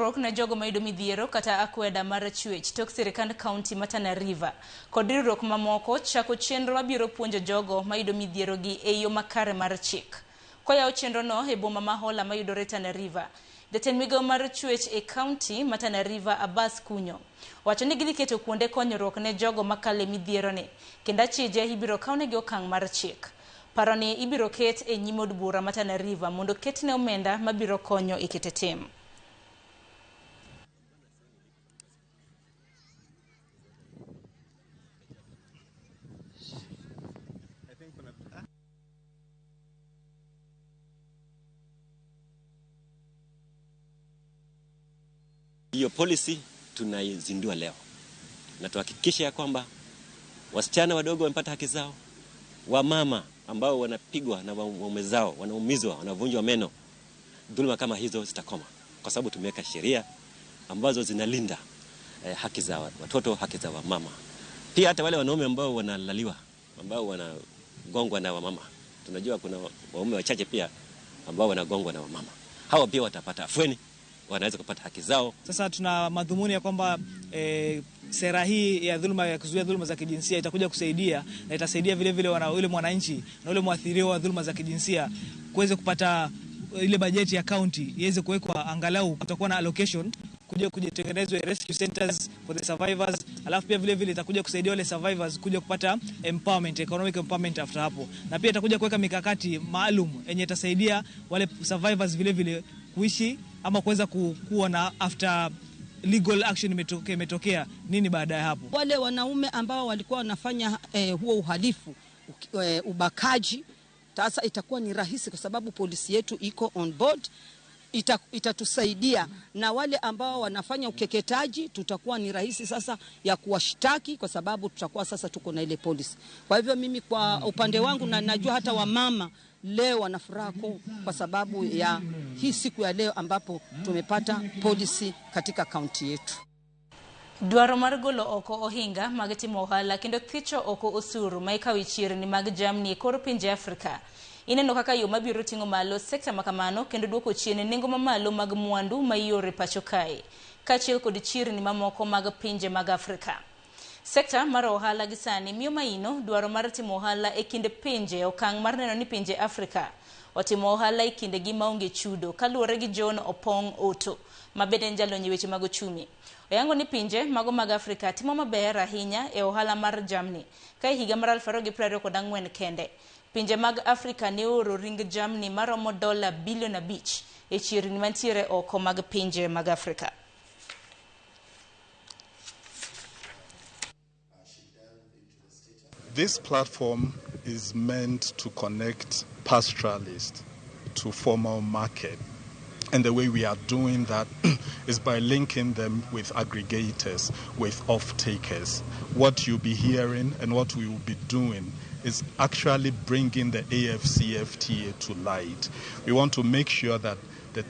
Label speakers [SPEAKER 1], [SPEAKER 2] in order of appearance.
[SPEAKER 1] Tiegruok na jogo mayudo midhiero kata akweda mar chwech tok sirikand kaunti ma Tana River kod riwruok mamoko chako chenro mabiro puonjo jogo mayudo midhiero gi e yo makare mar chik. Koyawo chenro no e boma ma Hola mayudore Tana River, jatend migawo mar chwech e kaunti ma Tana River Abbas Kunyo wacho ni gidhi keto kuonde konyruok ne jogo makale midhiero ni kendo achije ibiro kawnegi okang' mar chik. Paroni ibiro ket e nyim od bura ma Tana River mondo ketne omenda mabiro konyo e kete tim.
[SPEAKER 2] Hiyo policy tunaizindua leo na tuhakikisha ya kwamba wasichana wadogo wamepata haki zao, wamama ambao wanapigwa na waume zao, wanaumizwa, wanavunjwa meno, dhuluma kama hizo zitakoma, kwa sababu tumeweka sheria ambazo zinalinda haki za watoto, haki za wamama. Pia hata wale wanaume ambao wanalaliwa, ambao wanagongwa na wamama, tunajua kuna waume wachache pia ambao wanagongwa na wamama, hao pia watapata afueni, wanaweza kupata haki zao.
[SPEAKER 3] Sasa tuna madhumuni ya kwamba sera hii ya dhuluma, ya kuzuia dhuluma za kijinsia itakuja kusaidia na itasaidia vile vile yule mwananchi na yule mwathiriwa wa dhuluma za kijinsia kuweze kupata ile bajeti ya county iweze kuwekwa, angalau kutakuwa na allocation kuja kutengenezwa rescue centers for the survivors, alafu pia vile vile itakuja kusaidia wale survivors kuja kupata empowerment, economic empowerment after hapo, na pia itakuja kuweka mikakati maalum yenye itasaidia wale survivors vile vile kuishi ama kuweza kuwa na after legal action imetokea nini baada ya hapo.
[SPEAKER 4] Wale wanaume ambao walikuwa wanafanya huo uhalifu, ubakaji, sasa itakuwa ni rahisi kwa sababu polisi yetu iko on board, itatusaidia. Na wale ambao wanafanya ukeketaji tutakuwa ni rahisi sasa ya kuwashtaki kwa sababu tutakuwa sasa tuko na ile polisi. Kwa hivyo mimi kwa upande wangu, na najua hata wamama leo wana furaha kwa sababu ya hii siku ya leo ambapo tumepata polisi katika kaunti yetu.
[SPEAKER 1] Dwaro mar golo oko ohinga mag timo ohala kendo thicho oko osuru ma ikawo chirni mag jamni e kor pinje Afrika ineno kaka yo mabiro ting'o malo sekta makamano kendo duoko chien nengo mamalo mag mwandu ma yore pacho kae kaachiel kod chirni mamoko mag pinje mag Afrika. Sekta mar ohala gi sani miyo maino dwaro mar timo ohala e kinde pinje okang' mar neno ni pinje Afrika otimo ohala e kinde gi maonge chudo, kaluwore gi John Opong Oto mabende jalony weche mag uchumi. Oyango ni pinje mago mag Afrika timo maber ahinya e ohala mar jamni ka higa mar 2024 kende pinje mag Afrika ne oro ring jamni maromo $5 bilion e chirni mantiere oko mag pinje mag Afrika.
[SPEAKER 5] This platform is meant to connect pastoralists to formal market. And the way we are doing that is by linking them with aggregators, with off-takers. What you'll be hearing and what we will be doing is actually bringing the AFCFTA to light. We want to make sure that the